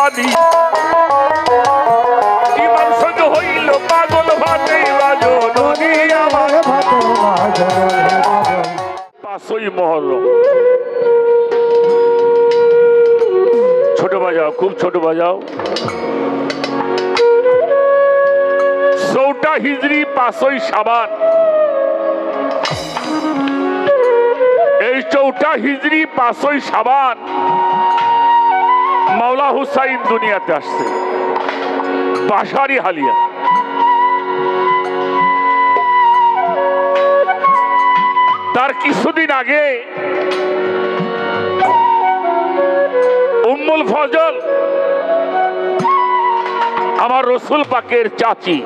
পানি ইমাম সঙ্গে হইল পাগল ভাতে বাজনী আমার পাঁচই মহরম ছোট বাজাও খুব ছোট বাজাও চৌঠা হিজরি পাঁচই শাবান এই চৌঠা হিজরি পাঁচই শাবান মাওলা হুসাইন দুনিয়াতে আসছে বাসারি হালিয়া তার কিছুদিন আগে উম্মুল ফজল আমার রসুল পাকের চাচি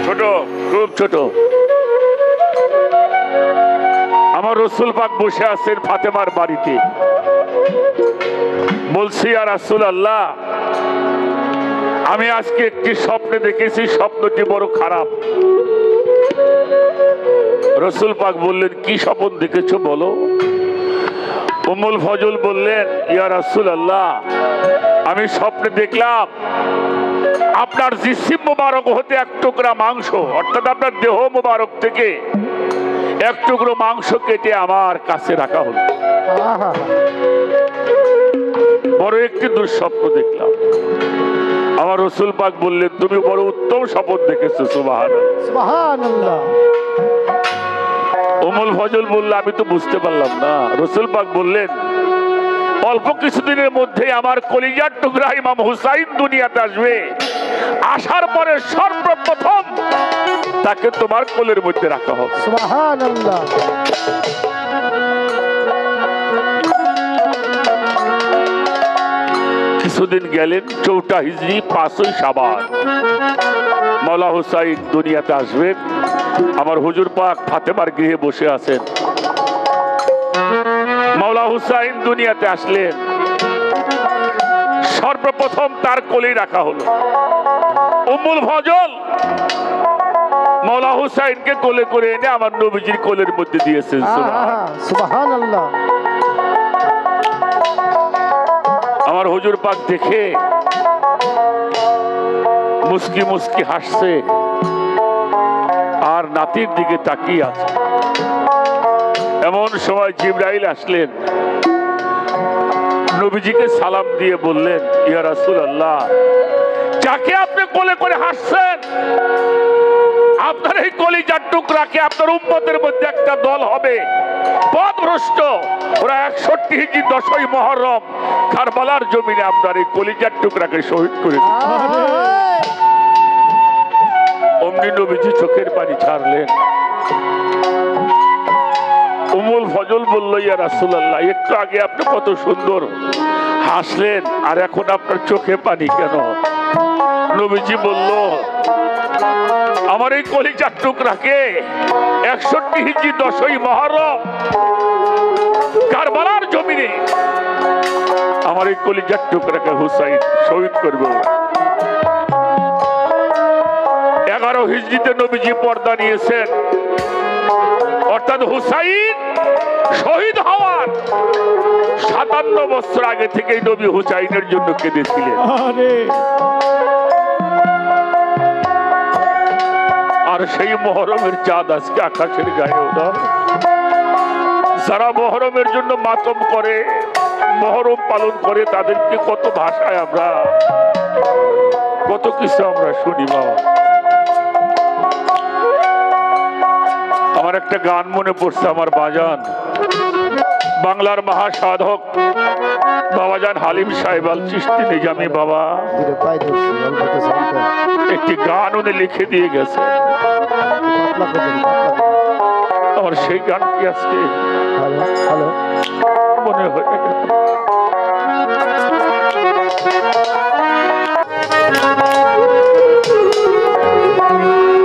ছোট খুব ছোট আমার রসুল পাক বসে আছেন ফাতেমার বাড়িতে বলছি ইয়া রাসূলুল্লাহ আমি আজকে একটি স্বপ্নে দেখেছি স্বপ্নটি বড় খারাপ রসুল পাক বললেন কি স্বপ্ন দেখেছো বলো উম্মুল ফজল বললেন ইয়া রাসূলুল্লাহ আমি স্বপ্নে দেখলাম আপনার জিসিম মুবারক হতে এক টুকরা মাংস অর্থাৎ আপনার দেহ মুবারক থেকে এক টুকরো মাংস কেটে আমার কাছে রাখা হলো বড় একটি দুঃস্বপ্ন দেখলাম আমার রসুল পাক বললেন তুমি বড় উত্তম স্বপ্ন দেখেছো সুবহানাল্লাহ উম্মুল ফজল বলল আমি তো বুঝতে পারলাম না রসুল পাক বললেন অল্প কিছুদিনের মধ্যে আমার কলিজার টুকরা ইমাম হুসাইন দুনিয়াতে আসবে আসার পরে সর্বপ্রথম তাকে তোমার কোলের মধ্যে রাখা হবে সুবহানাল্লাহ কিছুদিন গেলেন চৌঠা হিজরি পাঁচই শাবান মাওলা হুসাইন দুনিয়াতে আসবেন আমার হুজুর পাক ফাতেমার গৃহে বসে আছেন মাওলা হুসাইন দুনিয়াতে আসলেন সর্বপ্রথম তার কোলে রাখা হলো উম্মুল ফজল মাওলা হুসাইনকে কোলে করে এনে আমার নবীজির কোলের মধ্যে দিয়েছেন সুবহানাল্লাহ আমার হুজুর পাক দেখে মুস্কি মুস্কি হাসছে আর নাতির দিকে তাকিয়ে আছে এমন সময় জিবরাইল আসলেন নবীজিকে সালাম দিয়ে বললেন ইয়া রাসূলুল্লাহ যাকে আপনি কোলে করে হাসছেন আপনার এই কলিজার টুকরাকে আপনার উম্মতের মধ্যে একটা দল হবে পথভ্রষ্ট ওরা 61 হিজরি 10ই মুহররম কারবালার জমিনে আপনার এই কলিজার টুকরাকে শহীদ করে দিলেন অমনি নবীজি চোখের পানি ছাড়লেন উম্মুল ফজল বলল ইয়া রাসূলুল্লাহ একটু আগে আপনি কত সুন্দর হাসলেন আর এখন আপনার চোখে পানি কেন নবীজি বলল আমার এই কলিজার টুকরাকে 61 হিজরি 10ই মুহররম কারবালার জমিনে আমার এই কলিজার টুকরাকে হুসাইন শহীদ করবে 11 হিজরিতে নবীজি পর্দা নিয়েছেন অর্থাৎ হুসাইন শহীদ হওয়ার 57 বছর আগে থেকেই নবী হুসাইনের জন্য কেঁদেছিলেন আর সেই মুহররমের চাঁদ আজকে আকাশের গায়ে উদয় যারা মুহররমের জন্য মাতম করে মুহররম পালন করে তাদেরকে কত ভাষায় আমরা কত কিছু আমরা শুনি বাবা আমার একটা গান মনে পড়ছে আমার বাজান বাংলার মহাসাধক বাবাজান হালিম সাহেব আল চিশতি নিজামী বাবা একটি গান উনি লিখে দিয়ে গেছে আমার সেই গানটি আজকে মনে হয়ে গেল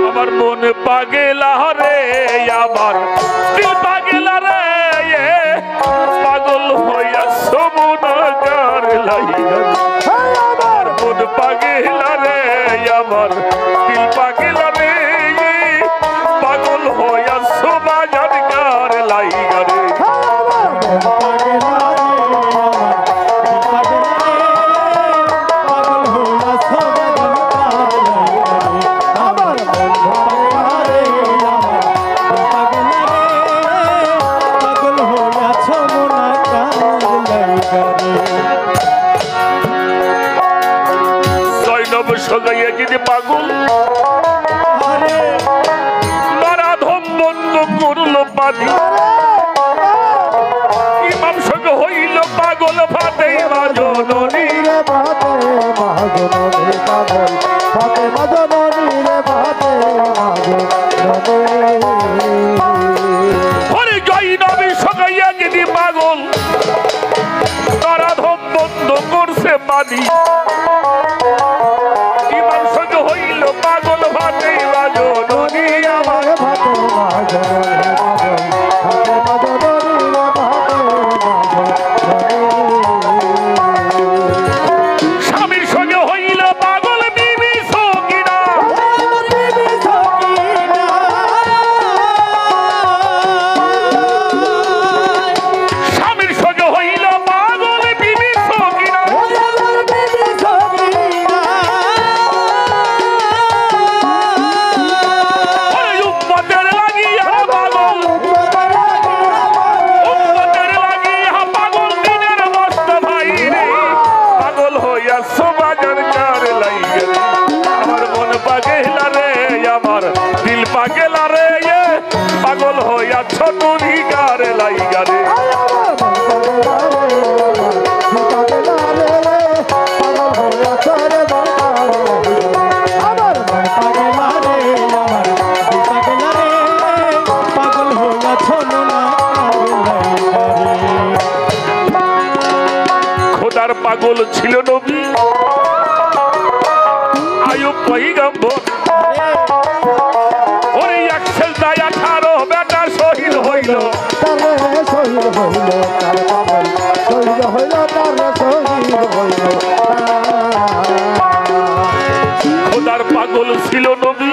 আমার মন পাগলা রে আমার দিল পাগলা রে পাগল হইয়া সমুনাগার লাইয়া আমার মন পাগলা রে আমার দিল পাগলা রে পাগল হইয়া সমুনাগার লাইয়া রে গাইয়া যদি পাগল নরাধম বন্ধ করল পানি ইমাম সঙ্গে হইল পাগল ভাতে মা জননী হরে জয় নবী সগাইয়া যদি পাগল নরাধম বন্ধ করছে পানি ইমাম সঙ্গে হইল পাগল ভাতে মা জননী আমার স্বামীর সঙ্গে হইল পাগল বিবি সকিনা স্বামীর সঙ্গে হইল পাগল বিবি সকিনা উম্মতের লাগিয়া পাগল উম্মতের লাগিয়া পাগল দিনের মস্ত ভাই রে পাগল হইয়া সবাজার কার লাইগে আমার মন পাগেলা রে আমার দিল পাগেলা রে পাগল হইয়া ছোটুরি কার লাইগা রে খোদার পাগল ছিল নবী আয়ুব পয়গম্বর ওরে একশল দায়া 18 বেটা শহীদ হইল খোদার পাগল ছিল নবী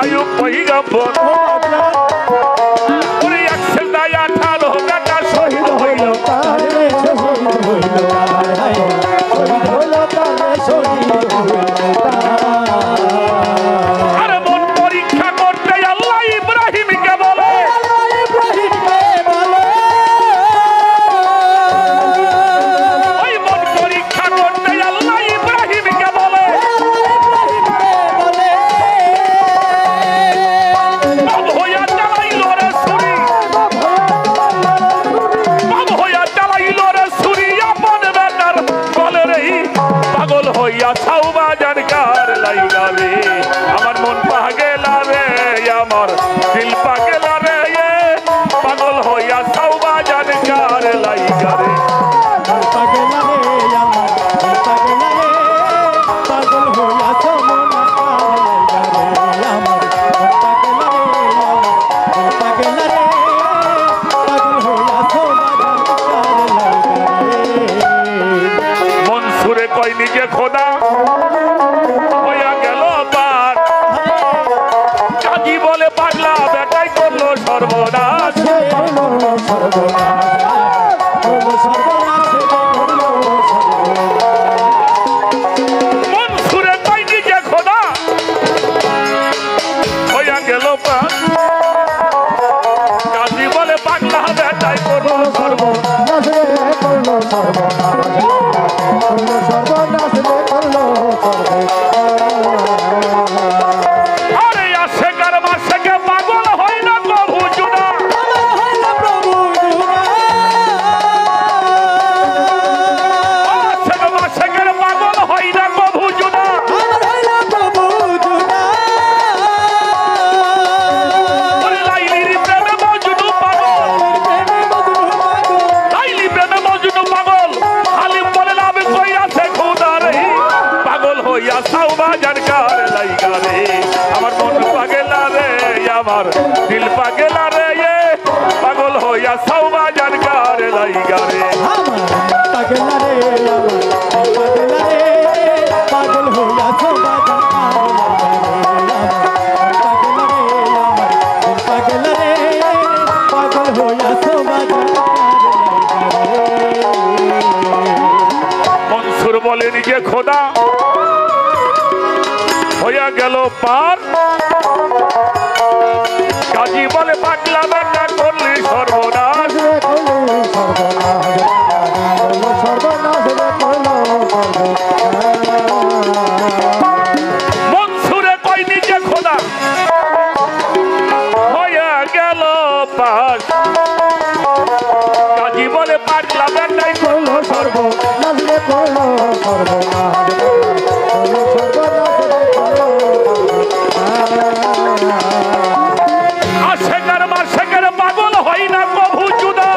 আয়ুব পয়গম্বর ওরে একশল দায়া 18 বেটা শহীদ হইল আরে মন পরীক্ষা করতে আল্লাহ ইব্রাহিমকে বলে ওই মন পরীক্ষা করতে আল্লাহ ইব্রাহিমকে বলে বাপ হইয়া চালাইল রে ছুরি বাপ হইয়া চালাইল রে ছুরি আপন বেটার গলে রে পাগল হইয়া ছাউবা জানকার লাইগা রে আমার মন পাগেলা রে আমার দিল পাগেলা রে পাগল হইয়া ছাউবা জানকার লাইগা রে মনসুরে কয় নিজে খোদা হইয়া গেল পার কাজী বলে পাগলা বেটাই করলো সর্বনাশ মনসুরে কয় নিজে খোদা হইয়া গেল পার কাজী বলে পাগলা বেটাই করলো সর্বনাশ আরে আশেকার মাসেকে পাগল হয় না প্রভু জুনা আশেকার মাসেকের পাগল হয় না প্রভু জুনা আরে লাইলির প্রেমে মজনু পাগল লাইলি প্রেমে মজনু পাগল হালিম বলে আমি কই আছে খোদা রে পাগল হইয়া সাউবা জানকার লাইগা রে আমার মন পাগেলা রে আমার দিল পাগেলা রে পাগল হইয়া সাউবা জানকার লাইগা রে মনসুর বলে নিজে খোদা হইয়া গেল পার কাজী বলে পাগলা বেটা করলি সর্বনাশ পাশ কাজী বলে পাগলা বেটাই করলো সর্ব নাচলে করলো সর্বনাশ করলো আশেকার মাসেকের পাগল হয় না কভু জুদা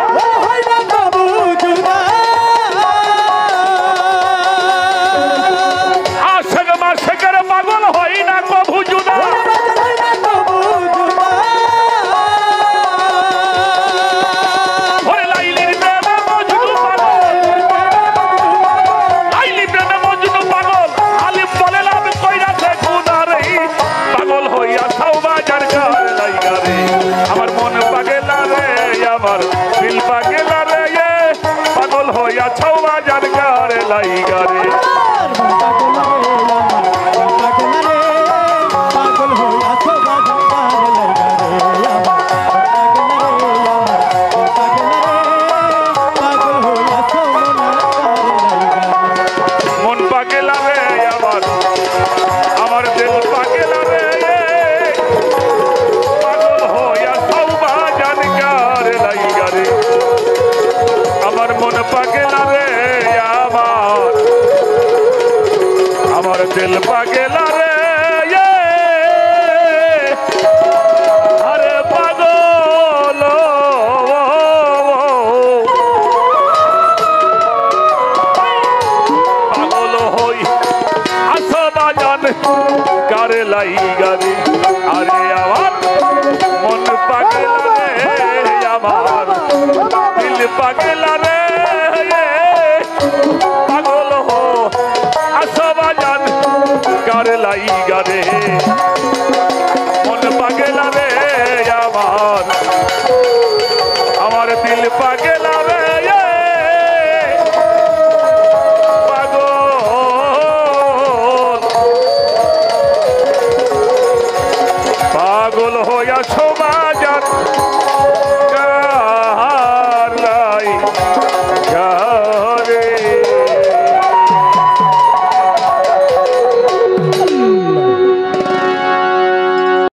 আশেক মাসেকের পাগল হয় না কভু জুদা ওরে লাইলির প্রেমে মজনু পাগল লাইলি প্রেমে মজনু পাগল আলিম বলে লাভ কইরাছে খুদা রে পাগল হইয়া ছাও বাজার গার লাইগা রে আমার মন পাগেলা রে আমার দিল পাগেলা রে পাগল হইয়া ছাও বাজার গার লাইগা রে মন পাগেলা রে আমার দিল পাগেলা রে পাগল হইয়া ছাও বাজার গার লাইগা রে আমার মন পাগেলা রে আমার দিল পাগেলা রে আরে পাগল পাগল হই আসবাজান কারে লাইগা রে আরে আমার মন পাগেলা রে আমার দিল পাগেলা রে পাগল হো আসবাজান কারে লাইগা রে মন পাগেলা রে আমার দিল পাগেলা রে পাগল হইয়া